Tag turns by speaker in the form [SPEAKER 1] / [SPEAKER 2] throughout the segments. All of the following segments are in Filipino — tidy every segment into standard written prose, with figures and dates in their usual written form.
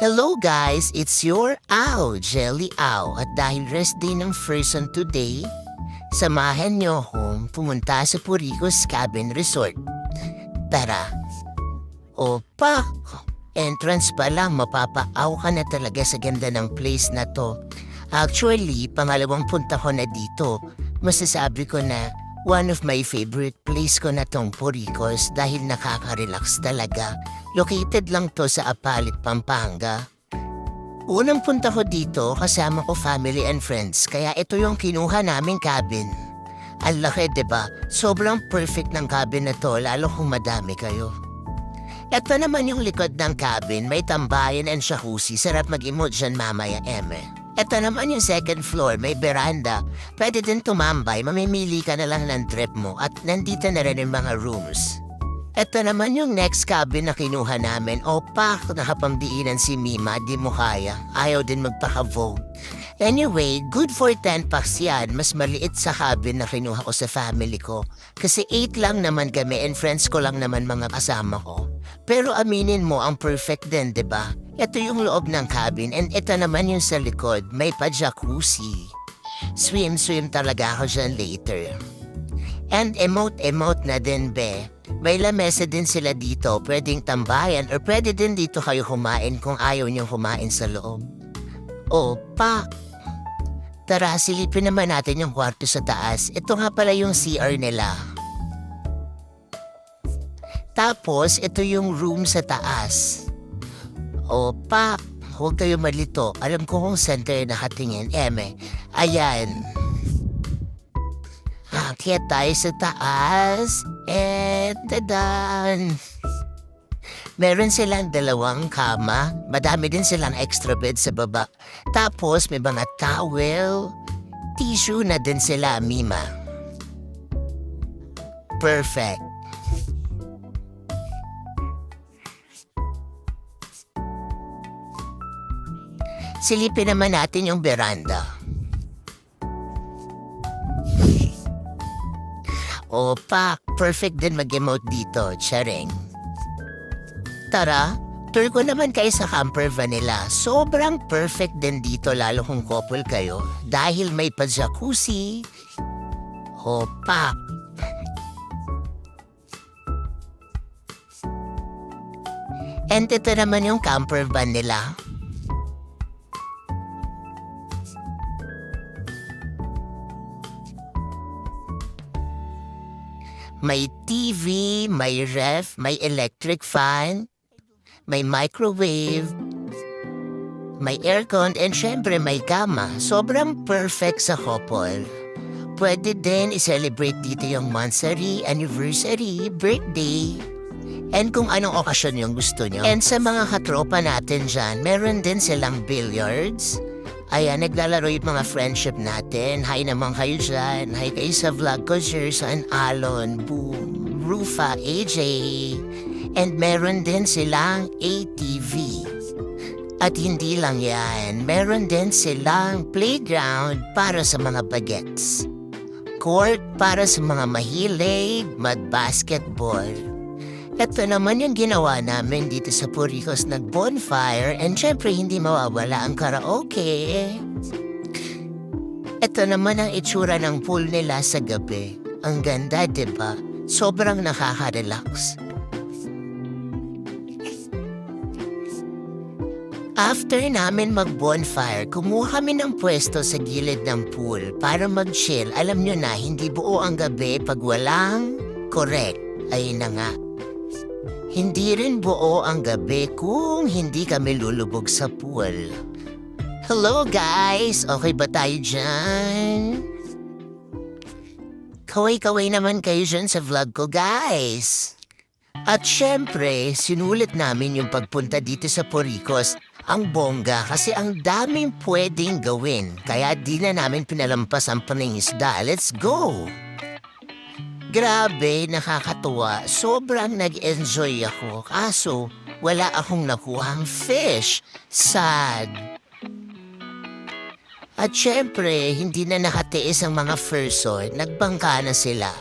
[SPEAKER 1] Hello guys, it's your Ow, Jelly Ow. At dahil rest day ng person today, samahan niyo akong pumunta sa Puricos Cabin Resort. Tara. Opa! Entrance pa lang, mapapaaw ka na talaga sa ganda ng place na to. Actually, pangalawang punta ko na dito. Masasabi ko na one of my favorite place ko na tong Puricos dahil nakaka-relax talaga. Located lang to sa Apalit, Pampanga. Unang punta ko dito, kasama ko family and friends, kaya ito yung kinuha naming cabin. Ang laki, diba? Sobrang perfect ng cabin na to, lalo kung madami kayo. Ito naman yung likod ng cabin, may tambayan and jacuzzi, sarap mag-emote dyan mamaya, eme. Ito naman yung second floor, may veranda. Pwede din tumambay, mamimili ka na lang ng trip mo at nandito na rin yung mga rooms. Ito naman yung next cabin na kinuha namin. Opa, nakapamdiinan si Mima, di mo kaya. Ayaw din magpaka-vote. Anyway, good for 10 packs yan. Mas maliit sa cabin na kinuha ko sa family ko. Kasi 8 lang naman kami and friends ko lang naman mga kasama ko. Pero aminin mo, ang perfect din, diba? Ito yung loob ng cabin and ito naman yung sa likod. May pa-jacuzzi. Swim talaga ako dyan later. And emote na din, be. May lamesa din sila dito, pwedeng tambayan or pwede din dito kayo kumain kung ayaw niyong kumain sa loob. Opa! Tara, silipin naman natin yung kwarto sa taas. Ito nga pala yung CR nila. Tapos, ito yung room sa taas. Opa! Huwag kayo malito. Alam ko kung saan kayo nakatingin. Eme, ayan. Akyat tayo sa taas. And tadan! Meron silang 2 kama. Madami din silang extra bed sa baba. Tapos may mga towel. Tissue na din sila, Mima. Perfect. Silipin naman natin yung veranda. Opa, perfect din mag-emote dito, charing. Tara, tour ko naman kayo sa camper van nila. Sobrang perfect din dito lalo kung couple kayo dahil may pa-jacuzzi. Opa. And ito naman yung camper van nila. May TV, may ref, may electric fan, may microwave, may aircon, and syempre may kama. Sobrang perfect sa couple. Pwede din i-celebrate dito yung monthsary, anniversary, birthday, and kung anong okasyon yung gusto nyo. And sa mga katropa natin dyan, meron din silang billiards. Ayan, naglalaro yung mga friendship natin. Hi naman kayo dyan. Hi kayo sa vlog ko, Jerson, Alon, Boom, Rufa, AJ. And meron din silang ATV. At hindi lang yan, meron din silang playground para sa mga bagets. Court para sa mga mahilig mag-basketball. Ito naman yung ginawa namin dito sa Puricos, nag-bonfire, and syempre hindi mawawala ang karaoke. Ito naman ang itsura ng pool nila sa gabi. Ang ganda, diba? Sobrang nakaka-relax. After namin mag-bonfire, kumuha kami ng pwesto sa gilid ng pool para mag-chill. Alam nyo na, hindi buo ang gabi pag walang correct. Ayun na nga. Hindi rin buo ang gabi kung hindi kami lulubog sa pool. Hello guys! Okay ba tayo dyan? Kaway-kaway naman kayo dyan sa vlog ko, guys. At syempre, sinulit namin yung pagpunta dito sa Puricos. Ang bongga kasi ang daming pwedeng gawin. Kaya di na namin pinalampas ang paningisda. Let's go! Grabe, nakakatuwa. Sobrang nag-enjoy ako. Kaso, wala akong nakuhang fish. Sad. At syempre, hindi na nakatiis ang mga person. Nagbangka na sila.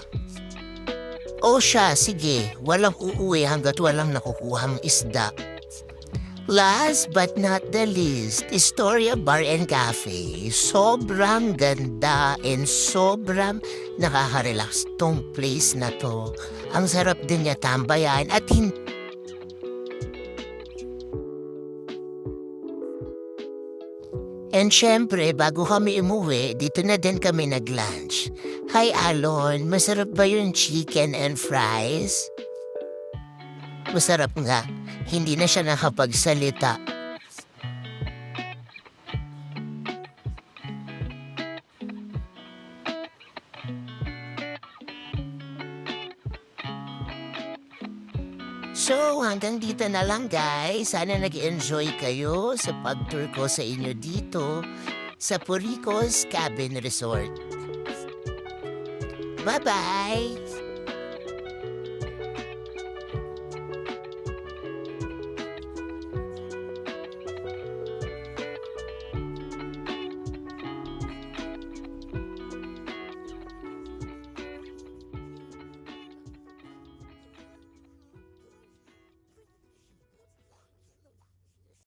[SPEAKER 1] O siya, sige, walang uuwi hanggat walang nakukuhang isda. Last but not the least, Historia Bar and Cafe. Sobrang ganda and sobrang nakaka-relax tong place na to. Ang sarap din niya tambayan at And syempre, bago kami umuwi, dito na din kami nag-lunch. Hi Alon, masarap ba yung chicken and fries? Masarap nga, hindi na siya nakapagsalita. So, hanggang dito na lang guys. Sana nag-enjoy kayo sa pag-tour ko sa inyo dito sa Puricos Cabin Resort. Bye-bye!